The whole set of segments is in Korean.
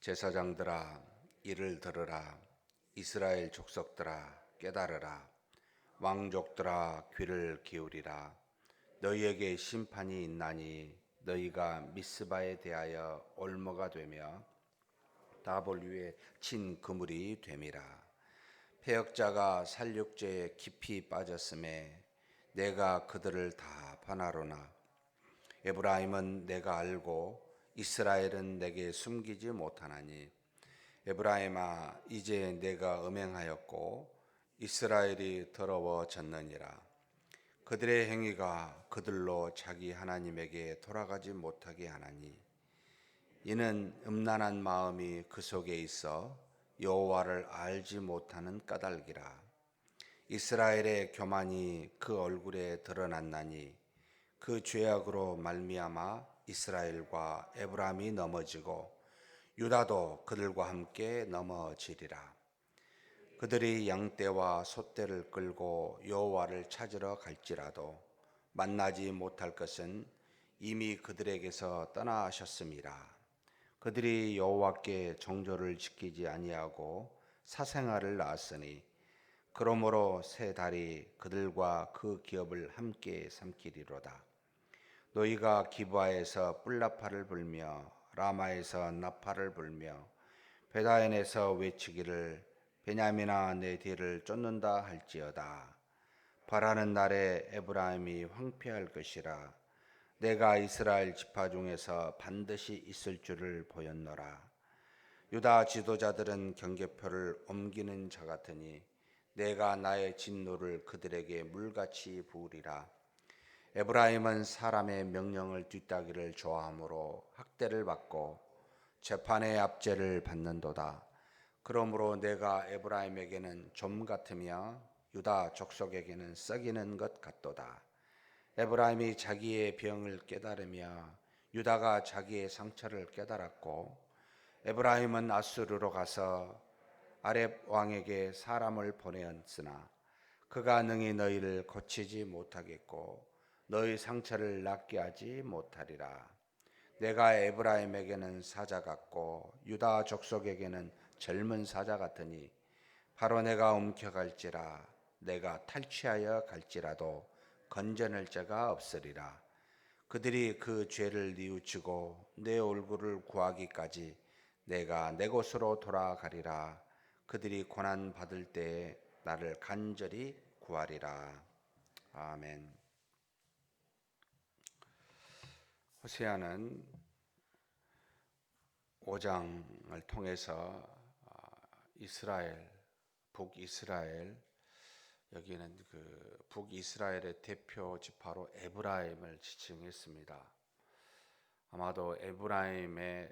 제사장들아, 이를 들으라. 이스라엘 족속들아, 깨달으라. 왕족들아, 귀를 기울이라. 너희에게 심판이 있나니 너희가 미스바에 대하여 올무가 되며 다볼 위에 친 그물이 됨이라. 패역자가 살육죄에 깊이 빠졌음에 내가 그들을 다 반하로나 에브라임은 내가 알고 이스라엘은 내게 숨기지 못하나니 에브라임아, 이제 내가 음행하였고 이스라엘이 더러워졌느니라. 그들의 행위가 그들로 자기 하나님에게 돌아가지 못하게 하나니 이는 음란한 마음이 그 속에 있어 여호와를 알지 못하는 까닭이라. 이스라엘의 교만이 그 얼굴에 드러났나니 그 죄악으로 말미암아 이스라엘과 에브라임이 넘어지고 유다도 그들과 함께 넘어지리라. 그들이 양떼와 소떼를 끌고 여호와를 찾으러 갈지라도 만나지 못할 것은 이미 그들에게서 떠나셨음이라. 그들이 여호와께 정조를 지키지 아니하고 사생아를 낳았으니 그러므로 새 달이 그들과 그 기업을 함께 삼키리로다. 너희가 기브아에서 뿔나팔을 불며 라마에서 나팔을 불며 베다엔에서 외치기를 베냐민아 내 뒤를 쫓는다 할지어다. 바라는 날에 에브라임이 황폐할 것이라. 내가 이스라엘 지파 중에서 반드시 있을 줄을 보였노라. 유다 지도자들은 경계표를 옮기는 자 같으니 내가 나의 진노를 그들에게 물같이 부으리라. 에브라임은 사람의 명령을 뒤따기를 좋아하므로 학대를 받고 재판의 압제를 받는도다. 그러므로 내가 에브라임에게는 좀 같으며 유다 족속에게는 썩이는 것 같도다. 에브라임이 자기의 병을 깨달으며 유다가 자기의 상처를 깨달았고 에브라임은 아수르로 가서 아렙 왕에게 사람을 보내었으나 그가 능히 너희를 고치지 못하겠고 너희 상처를 낫게 하지 못하리라. 내가 에브라임에게는 사자 같고 유다 족속에게는 젊은 사자 같으니 바로 내가 움켜갈지라. 내가 탈취하여 갈지라도 건져낼 자가 없으리라. 그들이 그 죄를 뉘우치고 내 얼굴을 구하기까지 내가 내 곳으로 돌아가리라. 그들이 고난 받을 때에 나를 간절히 구하리라. 아멘. 호세아는 5장을 통해서 이스라엘, 북이스라엘, 여기는 그 북이스라엘의 대표 지파로 에브라임을 지칭했습니다. 아마도 에브라임에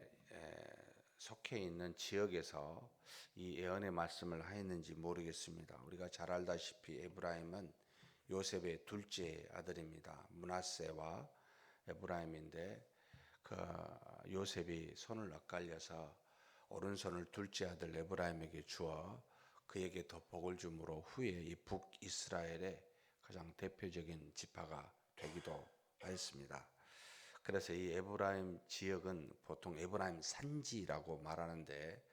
속해 있는 지역에서 이 예언의 말씀을 하였는지 모르겠습니다. 우리가 잘 알다시피 에브라임은 요셉의 둘째 아들입니다. 므낫세와 에브라임인데 그 요셉이 손을 엇갈려서 오른손을 둘째 아들 에브라임에게 주어 그에게 더 복을 주므로 후에 이 북이스라엘의 가장 대표적인 지파가 되기도 하였습니다. 그래서 이 에브라임 지역은 보통 에브라임 산지라고 말하는데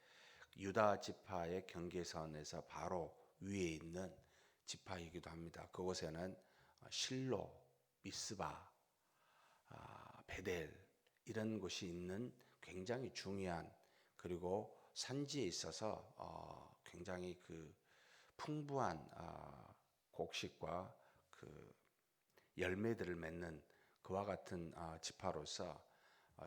유다 지파의 경계선에서 바로 위에 있는 지파이기도 합니다. 그곳에는 실로, 미스바, 베델 이런 곳이 있는 굉장히 중요한 그리고 산지에 있어서 굉장히 그 풍부한 곡식과 그 열매들을 맺는 그와 같은 지파로서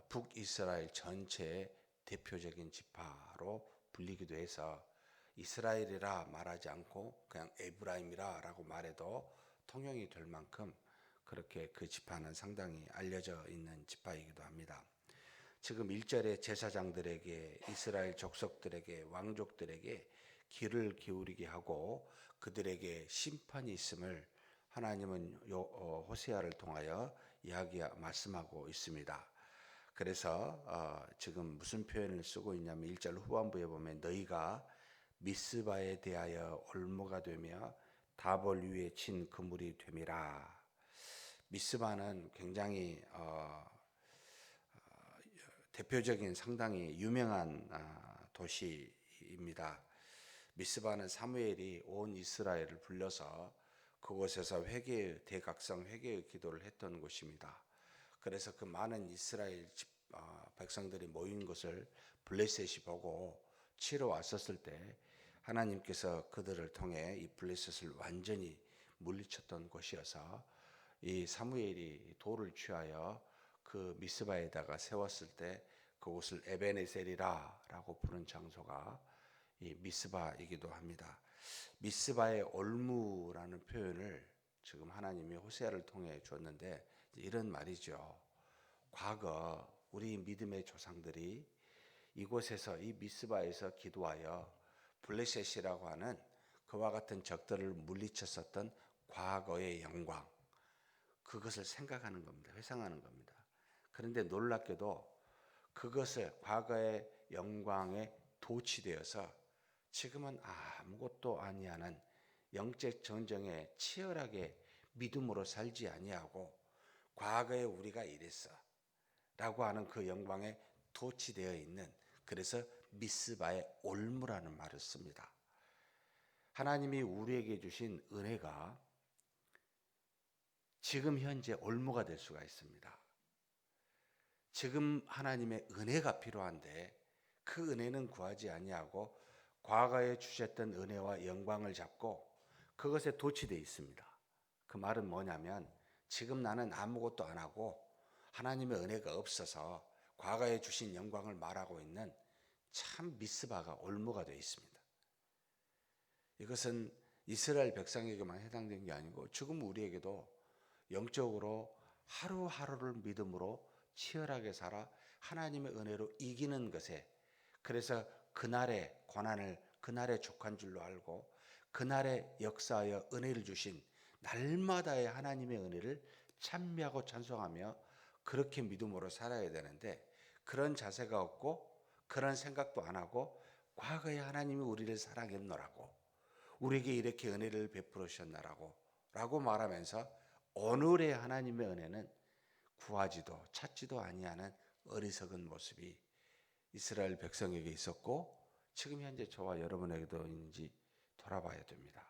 북이스라엘 전체의 대표적인 지파로 불리기도 해서 이스라엘이라 말하지 않고 그냥 에브라임이라 라고 말해도 통용이 될 만큼 그렇게 그 지파는 상당히 알려져 있는 지파이기도 합니다. 지금 1절에 제사장들에게 이스라엘 족속들에게 왕족들에게 귀를 기울이게 하고 그들에게 심판이 있음을 하나님은 호세아를 통하여 말씀하고 있습니다. 그래서 지금 무슨 표현을 쓰고 있냐면 1절 후반부에 보면 너희가 미스바에 대하여 올무가 되며 다볼 위에 친 그물이 됨이라. 미스바는 굉장히 대표적인 상당히 유명한 도시입니다. 미스바는 사무엘이 온 이스라엘을 불러서 그곳에서 대각성 회개의 기도를 했던 곳입니다. 그래서 그 많은 이스라엘 백성들이 모인 것을 블레셋이 보고 치러 왔었을 때 하나님께서 그들을 통해 이 블레셋을 완전히 물리쳤던 곳이어서 이 사무엘이 돌을 취하여 그 미스바에다가 세웠을 때 그곳을 에베네셀이라라고 부른 장소가 이 미스바이기도 합니다. 미스바의 올무라는 표현을 지금 하나님이 호세아를 통해 줬는데 이런 말이죠. 과거 우리 믿음의 조상들이 이곳에서 이 미스바에서 기도하여 블레셋이라고 하는 그와 같은 적들을 물리쳤었던 과거의 영광, 그것을 생각하는 겁니다. 회상하는 겁니다. 그런데 놀랍게도 그것을 과거의 영광에 도취되어서 지금은 아무것도 아니하는 영적 전쟁에 치열하게 믿음으로 살지 아니하고 과거에 우리가 이랬어 라고 하는 그 영광에 도취되어 있는, 그래서 미스바의 올무라는 말을 씁니다. 하나님이 우리에게 주신 은혜가 지금 현재 올무가 될 수가 있습니다. 지금 하나님의 은혜가 필요한데 그 은혜는 구하지 아니하고 과거에 주셨던 은혜와 영광을 잡고 그것에 도취되어 있습니다. 그 말은 뭐냐면 지금 나는 아무것도 안 하고 하나님의 은혜가 없어서 과거에 주신 영광을 말하고 있는 참 미스바가 올무가 되어 있습니다. 이것은 이스라엘 백성에게만 해당된 게 아니고 지금 우리에게도 영적으로 하루하루를 믿음으로 치열하게 살아 하나님의 은혜로 이기는 것에, 그래서 그날의 고난을 그날의 족한 줄로 알고 그날의 역사하여 은혜를 주신 날마다의 하나님의 은혜를 찬미하고 찬송하며 그렇게 믿음으로 살아야 되는데, 그런 자세가 없고 그런 생각도 안 하고 과거에 하나님이 우리를 사랑했노라고, 우리에게 이렇게 은혜를 베풀으셨나라고 라고 말하면서 오늘의 하나님의 은혜는 구하지도 찾지도 아니하는 어리석은 모습이 이스라엘 백성에게 있었고 지금 현재 저와 여러분에게도 있는지 돌아봐야 됩니다.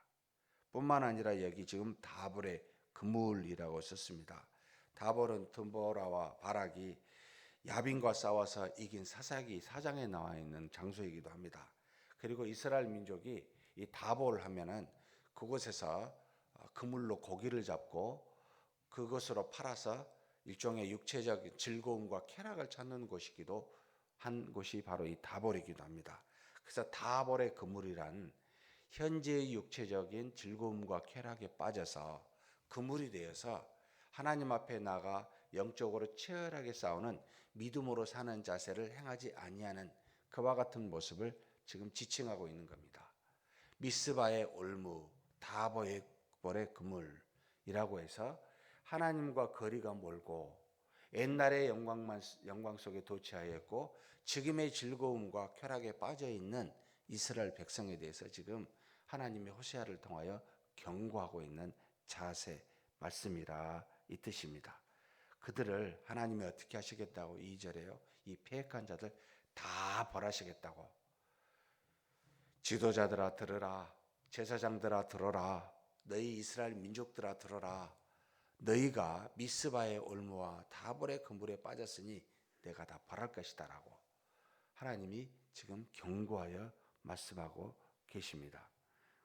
뿐만 아니라 여기 지금 다볼의 그물이라고 썼습니다. 다볼은 든보라와 바락이 야빈과 싸워서 이긴 사사기 4장에 나와 있는 장소이기도 합니다. 그리고 이스라엘 민족이 이 다볼 하면은 그곳에서 그물로 고기를 잡고 그것으로 팔아서 일종의 육체적 즐거움과 쾌락을 찾는 곳이기도 한 곳이 바로 이 다볼이기도 합니다. 그래서 다볼의 그물이란 현재의 육체적인 즐거움과 쾌락에 빠져서 그물이 되어서 하나님 앞에 나가 영적으로 치열하게 싸우는 믿음으로 사는 자세를 행하지 아니하는 그와 같은 모습을 지금 지칭하고 있는 겁니다. 미스바의 올무, 다볼의 그물이라고 해서 하나님과 거리가 멀고 옛날의 영광 속에 도취하였고 지금의 즐거움과 쾌락에 빠져 있는 이스라엘 백성에 대해서 지금 하나님의 호세아를 통하여 경고하고 있는 자세 말씀이라 이 뜻입니다. 그들을 하나님이 어떻게 하시겠다고 2절에요. 이 패역한 자들 다 벌하시겠다고. 지도자들아 들으라, 제사장들아 들어라, 너희 이스라엘 민족들아 들어라. 너희가 미스바의 올무와 다볼의 그물에 빠졌으니 내가 다 벌할 것이다 라고 하나님이 지금 경고하여 말씀하고 계십니다.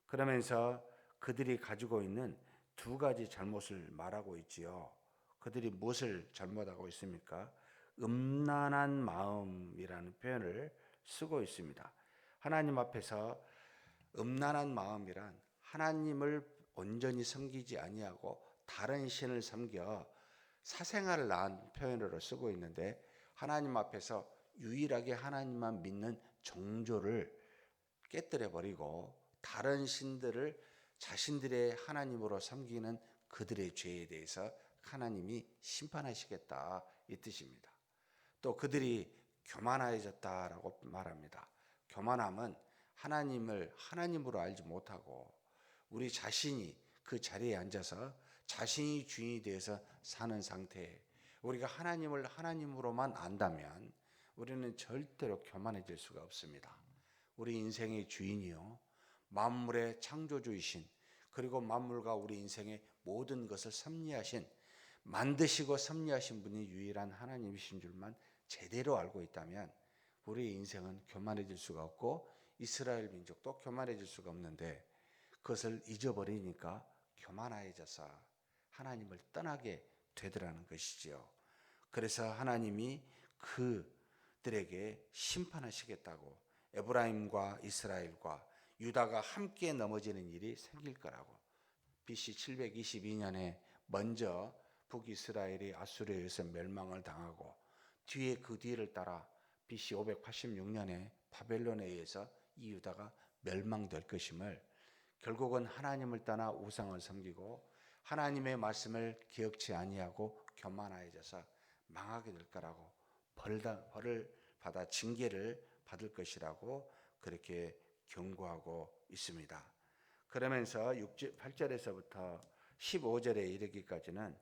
그러면서 그들이 가지고 있는 두 가지 잘못을 말하고 있지요. 그들이 무엇을 잘못하고 있습니까? 음란한 마음이라는 표현을 쓰고 있습니다. 하나님 앞에서 음란한 마음이란 하나님을 온전히 섬기지 아니하고 다른 신을 섬겨 사생활을 낳은 표현으로 쓰고 있는데, 하나님 앞에서 유일하게 하나님만 믿는 정조를 깨뜨려 버리고 다른 신들을 자신들의 하나님으로 섬기는 그들의 죄에 대해서 하나님이 심판하시겠다 이 뜻입니다. 또 그들이 교만해졌다라고 말합니다. 교만함은 하나님을 하나님으로 알지 못하고 우리 자신이 그 자리에 앉아서 자신이 주인이 되어서 사는 상태에, 우리가 하나님을 하나님으로만 안다면 우리는 절대로 교만해질 수가 없습니다. 우리 인생의 주인이요 만물의 창조주이신, 그리고 만물과 우리 인생의 모든 것을 섭리하신, 만드시고 섭리하신 분이 유일한 하나님이신 줄만 제대로 알고 있다면 우리 인생은 교만해질 수가 없고 이스라엘 민족도 교만해질 수가 없는데, 그것을 잊어버리니까 교만해져서 하나님을 떠나게 되더라는 것이지요. 그래서 하나님이 그들에게 심판하시겠다고, 에브라임과 이스라엘과 유다가 함께 넘어지는 일이 생길 거라고, BC 722년에 먼저 북이스라엘이 아수르에 의해서 멸망을 당하고 뒤에 그 뒤를 따라 BC 586년에 바벨론에 의해서 이 유다가 멸망될 것임을, 결국은 하나님을 떠나 우상을 섬기고 하나님의 말씀을 기억치 아니하고 교만하여져서 망하게 될 거라고, 벌을 받아 징계를 받을 것이라고 그렇게 경고하고 있습니다. 그러면서 8절에서부터 15절에 이르기까지는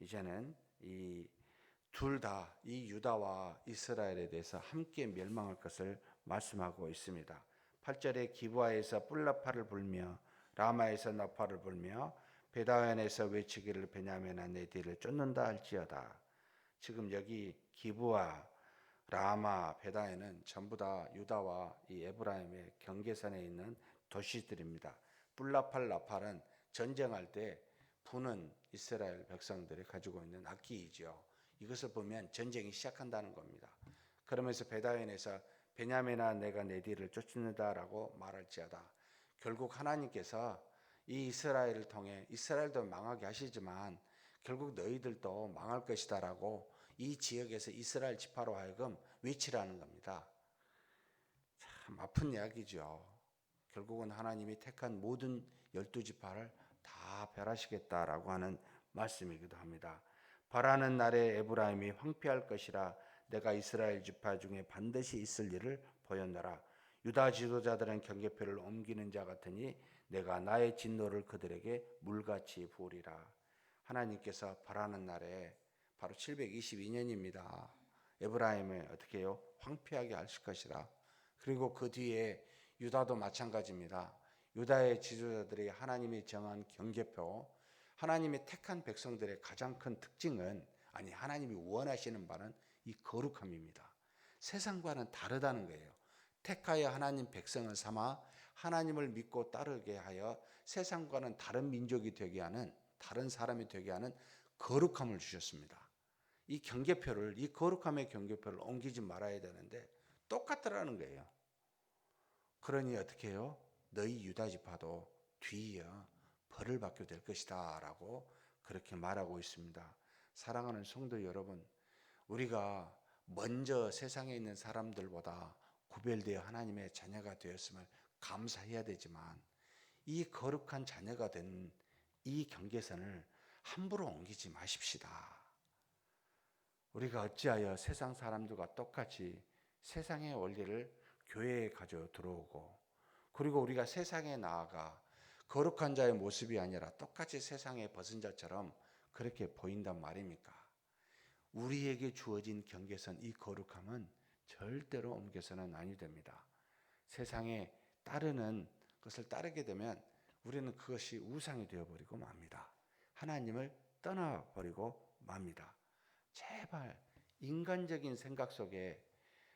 이제는 이 둘 다 이 유다와 이스라엘에 대해서 함께 멸망할 것을 말씀하고 있습니다. 8절에 기브아에서 뿔나팔을 불며 라마에서 나팔을 불며 베다웬에서 외치기를 베냐민아 내 뒤를 쫓는다 할지어다. 지금 여기 기브아, 라마, 베다웬은 전부 다 유다와 이 에브라임의 경계선에 있는 도시들입니다. 뿔나팔, 나팔은 전쟁할 때 부는 이스라엘 백성들이 가지고 있는 악기이죠. 이것을 보면 전쟁이 시작한다는 겁니다. 그러면서 베다웬에서 베냐민아 내가 내 뒤를 쫓는다라고 말할지어다. 결국 하나님께서 이 이스라엘을 통해 이스라엘도 망하게 하시지만 결국 너희들도 망할 것이다라고 이 지역에서 이스라엘 지파로 하여금 외치라는 겁니다. 참 아픈 이야기죠. 결국은 하나님이 택한 모든 12지파를 다 멸하시겠다라고 하는 말씀이기도 합니다. 바라는 날에 에브라임이 황폐할 것이라 내가 이스라엘 지파 중에 반드시 있을 일을 보였노라. 유다 지도자들은 경계표를 옮기는 자 같으니 내가 나의 진노를 그들에게 물같이 부으리라. 하나님께서 바라는 날에 바로 722년입니다. 에브라임을 어떻게 해요? 황폐하게 하실 것이라. 그리고 그 뒤에 유다도 마찬가지입니다. 유다의 지도자들이 하나님이 정한 경계표, 하나님이 택한 백성들의 가장 큰 특징은, 아니 하나님이 원하시는 바는 이 거룩함입니다. 세상과는 다르다는 거예요. 택하여 하나님 백성을 삼아 하나님을 믿고 따르게 하여 세상과는 다른 민족이 되게 하는, 다른 사람이 되게 하는 거룩함을 주셨습니다. 이 경계표를, 이 거룩함의 경계표를 옮기지 말아야 되는데 똑같더라는 거예요. 그러니 어떻게 해요? 너희 유다 지파도 뒤이어 벌을 받게 될 것이다 라고 그렇게 말하고 있습니다. 사랑하는 성도 여러분, 우리가 먼저 세상에 있는 사람들보다 구별되어 하나님의 자녀가 되었음을 감사해야 되지만 이 거룩한 자녀가 된 이 경계선을 함부로 옮기지 마십시다. 우리가 어찌하여 세상 사람들과 똑같이 세상의 원리를 교회에 가져 들어오고, 그리고 우리가 세상에 나아가 거룩한 자의 모습이 아니라 똑같이 세상에 벗은 자처럼 그렇게 보인단 말입니까? 우리에게 주어진 경계선, 이 거룩함은 절대로 옮겨서는 아니 됩니다. 세상에 따르는 것을 따르게 되면 우리는 그것이 우상이 되어버리고 맙니다. 하나님을 떠나버리고 맙니다. 제발 인간적인 생각 속에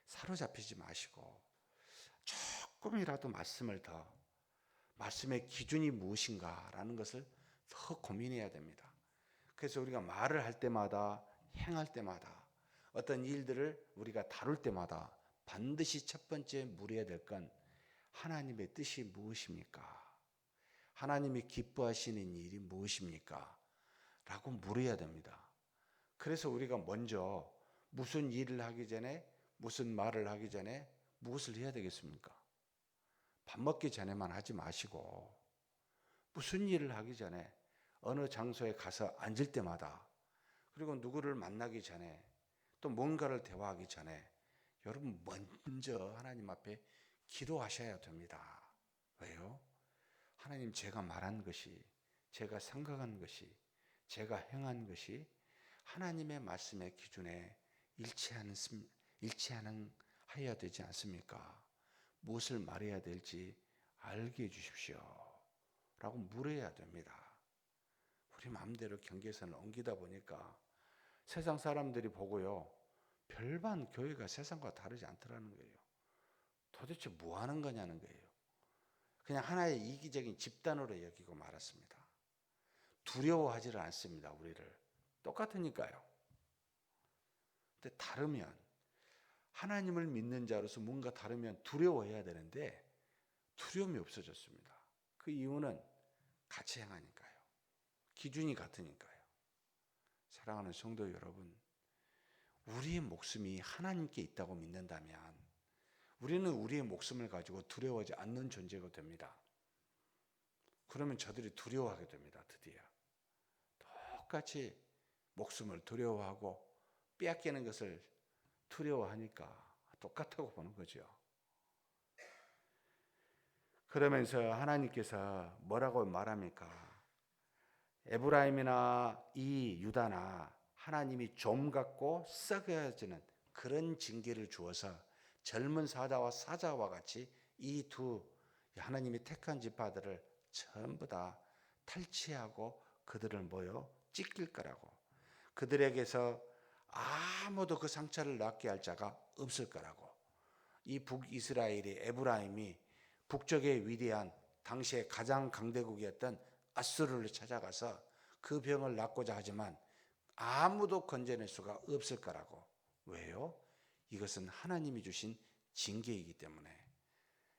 사로잡히지 마시고 조금이라도 말씀의 기준이 무엇인가라는 것을 더 고민해야 됩니다. 그래서 우리가 말을 할 때마다, 행할 때마다, 어떤 일들을 우리가 다룰 때마다 반드시 첫 번째 물어야 될 건 하나님의 뜻이 무엇입니까? 하나님이 기뻐하시는 일이 무엇입니까? 라고 물어야 됩니다. 그래서 우리가 먼저 무슨 일을 하기 전에, 무슨 말을 하기 전에 무엇을 해야 되겠습니까? 밥 먹기 전에만 하지 마시고, 무슨 일을 하기 전에, 어느 장소에 가서 앉을 때마다, 그리고 누구를 만나기 전에, 또 뭔가를 대화하기 전에 여러분 먼저 하나님 앞에 기도하셔야 됩니다. 왜요? 하나님, 제가 말한 것이, 제가 생각한 것이, 제가 행한 것이 하나님의 말씀의 기준에 일치하는 하여야 되지 않습니까? 무엇을 말해야 될지 알게 해주십시오 라고 물어야 됩니다. 우리 마음대로 경계선을 옮기다 보니까 세상 사람들이 보고요, 별반 교회가 세상과 다르지 않더라는 거예요. 도대체 뭐 하는 거냐는 거예요. 그냥 하나의 이기적인 집단으로 여기고 말았습니다. 두려워하지를 않습니다. 우리를. 똑같으니까요. 근데 다르면, 하나님을 믿는 자로서 뭔가 다르면 두려워해야 되는데 두려움이 없어졌습니다. 그 이유는 같이 행하니까요. 기준이 같으니까요. 사랑하는 성도 여러분, 우리의 목숨이 하나님께 있다고 믿는다면 우리는 우리의 목숨을 가지고 두려워하지 않는 존재가 됩니다. 그러면 저들이 두려워하게 됩니다. 드디어. 똑같이 목숨을 두려워하고 빼앗기는 것을 두려워하니까 똑같다고 보는 거죠. 그러면서 하나님께서 뭐라고 말합니까? 에브라임이나 이 유다나 하나님이 좀 같고 썩어지는 그런 징계를 주어서 젊은 사자와 사자와 같이 이 두 하나님이 택한 지파들을 전부 다 탈취하고 그들을 뭐요? 찢길 거라고. 그들에게서 아무도 그 상처를 낫게 할 자가 없을 거라고. 이 북이스라엘이 에브라임이 북쪽의 위대한 당시에 가장 강대국이었던 아수르를 찾아가서 그 병을 낫고자 하지만 아무도 건져낼 수가 없을 거라고. 왜요? 이것은 하나님이 주신 징계이기 때문에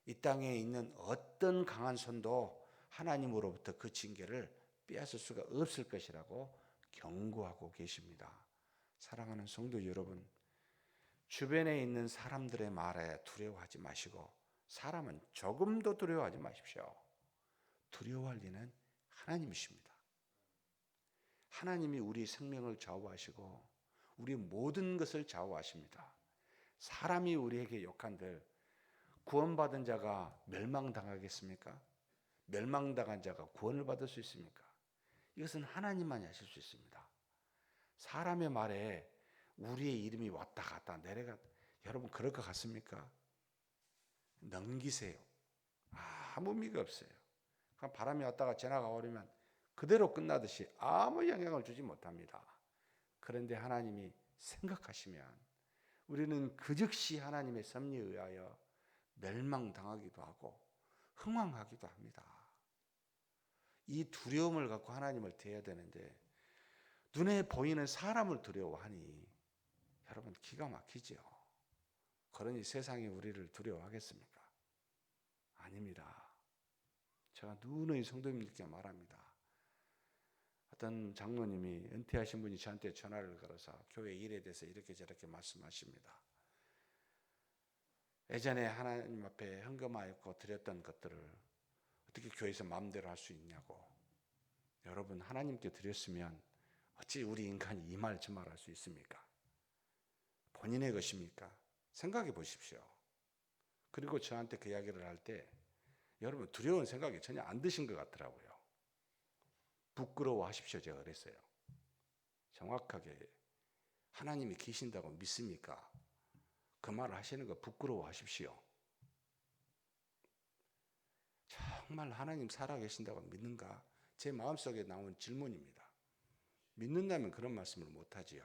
이 땅에 있는 어떤 강한 손도 하나님으로부터 그 징계를 빼앗을 수가 없을 것이라고 경고하고 계십니다. 사랑하는 성도 여러분, 주변에 있는 사람들의 말에 두려워하지 마시고 사람은 조금도 두려워하지 마십시오. 두려워할 리는 하나님이십니다. 하나님이 우리 생명을 좌우하시고 우리 모든 것을 좌우하십니다. 사람이 우리에게 욕한들 구원받은 자가 멸망당하겠습니까? 멸망당한 자가 구원을 받을 수 있습니까? 이것은 하나님만이 하실 수 있습니다. 사람의 말에 우리의 이름이 왔다 갔다 내려갔다, 여러분 그럴 것 같습니까? 넘기세요. 아무 의미가 없어요. 그냥 바람이 왔다가 지나가 버리면 그대로 끝나듯이 아무 영향을 주지 못합니다. 그런데 하나님이 생각하시면 우리는 그 즉시 하나님의 섭리에 의하여 멸망당하기도 하고 흥황하기도 합니다. 이 두려움을 갖고 하나님을 대해야 되는데 눈에 보이는 사람을 두려워하니 여러분 기가 막히죠. 그러니 세상이 우리를 두려워하겠습니까? 아닙니다. 제가 누누이 성도님들께 말합니다. 어떤 장로님이 은퇴하신 분이 저한테 전화를 걸어서 교회 일에 대해서 이렇게 저렇게 말씀하십니다. 예전에 하나님 앞에 헌금하였고 드렸던 것들을 어떻게 교회에서 마음대로 할 수 있냐고. 여러분 하나님께 드렸으면 어찌 우리 인간이 이 말 저 말 할 수 있습니까? 본인의 것입니까? 생각해 보십시오. 그리고 저한테 그 이야기를 할 때 여러분 두려운 생각이 전혀 안 드신 것 같더라고요. 부끄러워하십시오 제가 그랬어요. 정확하게 하나님이 계신다고 믿습니까? 그 말을 하시는 거 부끄러워하십시오. 정말 하나님 살아계신다고 믿는가? 제 마음속에 나온 질문입니다. 믿는다면 그런 말씀을 못하지요.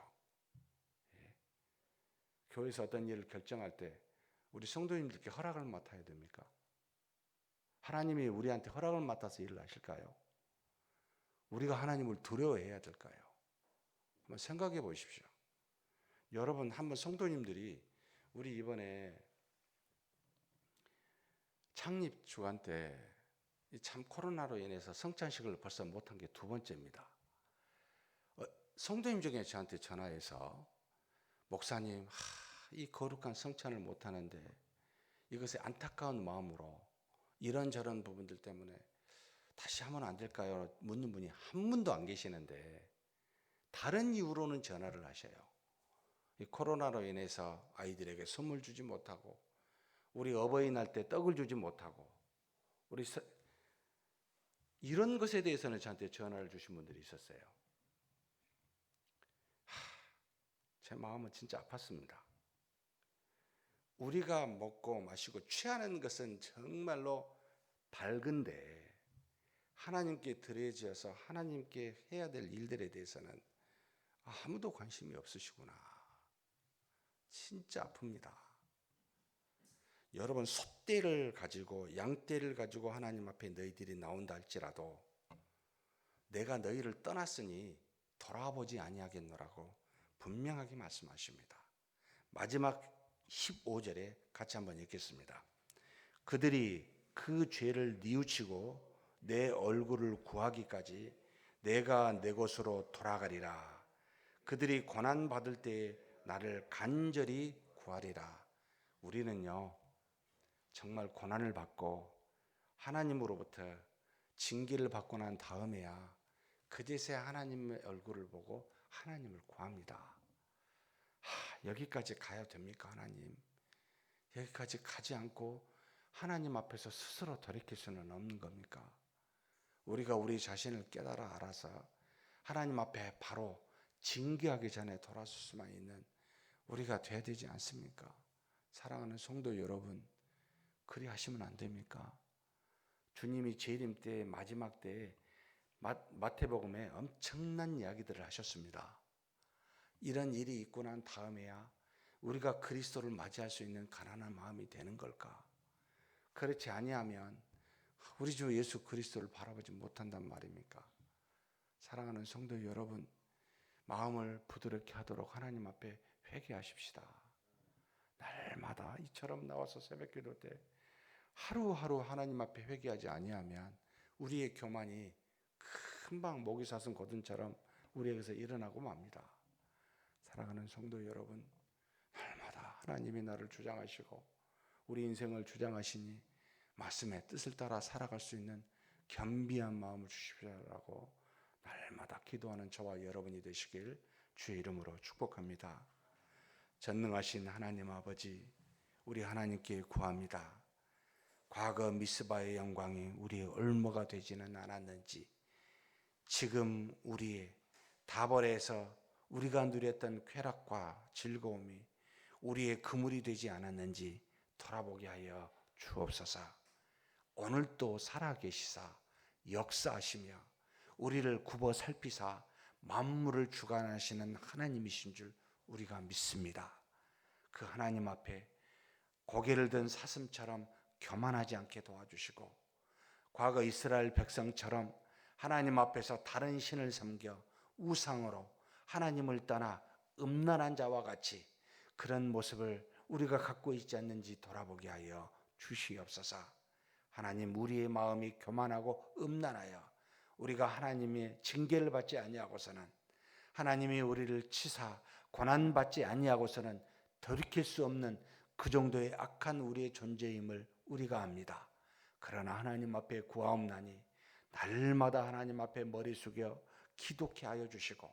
예. 교회에서 어떤 일을 결정할 때 우리 성도님들께 허락을 맡아야 됩니까? 하나님이 우리한테 허락을 맡아서 일을 하실까요? 우리가 하나님을 두려워해야 될까요? 한번 생각해 보십시오. 여러분 한번 성도님들이 우리 이번에 창립 주간 때 참 코로나로 인해서 성찬식을 벌써 못한 게 두 번째입니다. 성도님 중에 저한테 전화해서 목사님 이 거룩한 성찬을 못하는데 이것에 안타까운 마음으로 이런저런 부분들 때문에 다시 하면 안 될까요? 묻는 분이 한 분도 안 계시는데 다른 이유로는 전화를 하셔요. 이 코로나로 인해서 아이들에게 선물 주지 못하고 우리 어버이날 때 떡을 주지 못하고 이런 것에 대해서는 저한테 전화를 주신 분들이 있었어요. 제 마음은 진짜 아팠습니다. 우리가 먹고 마시고 취하는 것은 정말로 밝은데 하나님께 드려져서 하나님께 해야 될 일들에 대해서는 아무도 관심이 없으시구나. 진짜 아픕니다. 여러분, 소떼를 가지고 양떼를 가지고 하나님 앞에 너희들이 나온다 할지라도 내가 너희를 떠났으니 돌아보지 아니하겠노라고 분명하게 말씀하십니다. 마지막 15절에 같이 한번 읽겠습니다. 그들이 그 죄를 뉘우치고 내 얼굴을 구하기까지 내가 내 곳으로 돌아가리라. 그들이 고난 받을 때에 나를 간절히 구하리라. 우리는요, 정말 고난을 받고 하나님으로부터 징계를 받고 난 다음에야 그제서야 하나님의 얼굴을 보고 하나님을 구합니다. 여기까지 가야 됩니까, 하나님? 여기까지 가지 않고 하나님 앞에서 스스로 돌이킬 수는 없는 겁니까? 우리가 우리 자신을 깨달아 알아서 하나님 앞에 바로 징계하기 전에 돌아설 수만 있는 우리가 돼야 되지 않습니까? 사랑하는 성도 여러분, 그리 하시면 안 됩니까? 주님이 재림 때 마지막 때에 마태복음에 엄청난 이야기들을 하셨습니다. 이런 일이 있고 난 다음에야 우리가 그리스도를 맞이할 수 있는 가난한 마음이 되는 걸까? 그렇지 아니하면 우리 주 예수 그리스도를 바라보지 못한단 말입니까? 사랑하는 성도 여러분, 마음을 부드럽게 하도록 하나님 앞에 회개하십시다. 날마다 이처럼 나와서 새벽기도 때 하루하루 하나님 앞에 회개하지 아니하면 우리의 교만이 금방 모기 사슴 고든처럼 우리에게서 일어나고 맙니다. 사랑하는 성도 여러분, 날마다 하나님이 나를 주장하시고 우리 인생을 주장하시니 말씀의 뜻을 따라 살아갈 수 있는 겸비한 마음을 주시라고 날마다 기도하는 저와 여러분이 되시길 주의 이름으로 축복합니다. 전능하신 하나님 아버지, 우리 하나님께 구합니다. 과거 미스바의 영광이 우리의 얼마가 되지는 않았는지, 지금 우리의 다벌에서 우리가 누렸던 쾌락과 즐거움이 우리의 그물이 되지 않았는지 돌아보게 하여 주옵소서. 오늘도 살아계시사 역사하시며 우리를 굽어 살피사 만물을 주관하시는 하나님이신 줄 우리가 믿습니다. 그 하나님 앞에 고개를 든 사슴처럼 교만하지 않게 도와주시고, 과거 이스라엘 백성처럼 하나님 앞에서 다른 신을 섬겨 우상으로 하나님을 떠나 음란한 자와 같이 그런 모습을 우리가 갖고 있지 않는지 돌아보게 하여 주시옵소서. 하나님, 우리의 마음이 교만하고 음란하여 우리가 하나님의 징계를 받지 아니하고서는, 하나님이 우리를 치사 고난받지 아니하고서는 돌이킬 수 없는 그 정도의 악한 우리의 존재임을 우리가 압니다. 그러나 하나님 앞에 구하옵나니 날마다 하나님 앞에 머리 숙여 기도케 하여 주시고,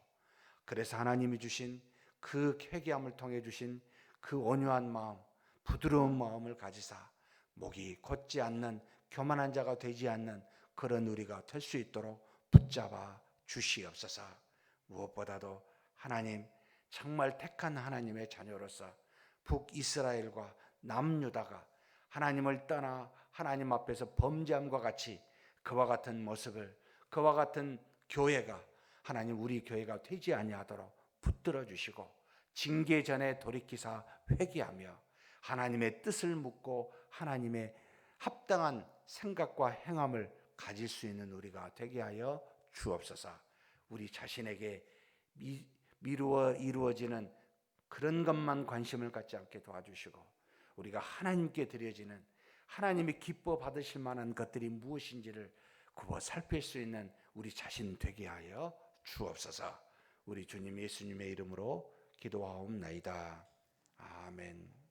그래서 하나님이 주신 그 회개함을 통해 주신 그 온유한 마음, 부드러운 마음을 가지사 목이 곧지 않는 교만한 자가 되지 않는 그런 우리가 될 수 있도록 붙잡아 주시옵소서. 무엇보다도 하나님, 정말 택한 하나님의 자녀로서 북이스라엘과 남유다가 하나님을 떠나 하나님 앞에서 범죄함과 같이 그와 같은 모습을, 그와 같은 교회가 하나님 우리 교회가 되지 아니하도록 붙들어 주시고, 징계 전에 돌이키사 회개하며 하나님의 뜻을 묻고 하나님의 합당한 생각과 행함을 가질 수 있는 우리가 되게 하여 주옵소서. 우리 자신에게 이루어지는 그런 것만 관심을 갖지 않게 도와주시고, 우리가 하나님께 드려지는 하나님이 기뻐 받으실 만한 것들이 무엇인지를 굽어 살필 수 있는 우리 자신 되게 하여 주옵소서. 우리 주님 예수님의 이름으로 기도하옵나이다. 아멘.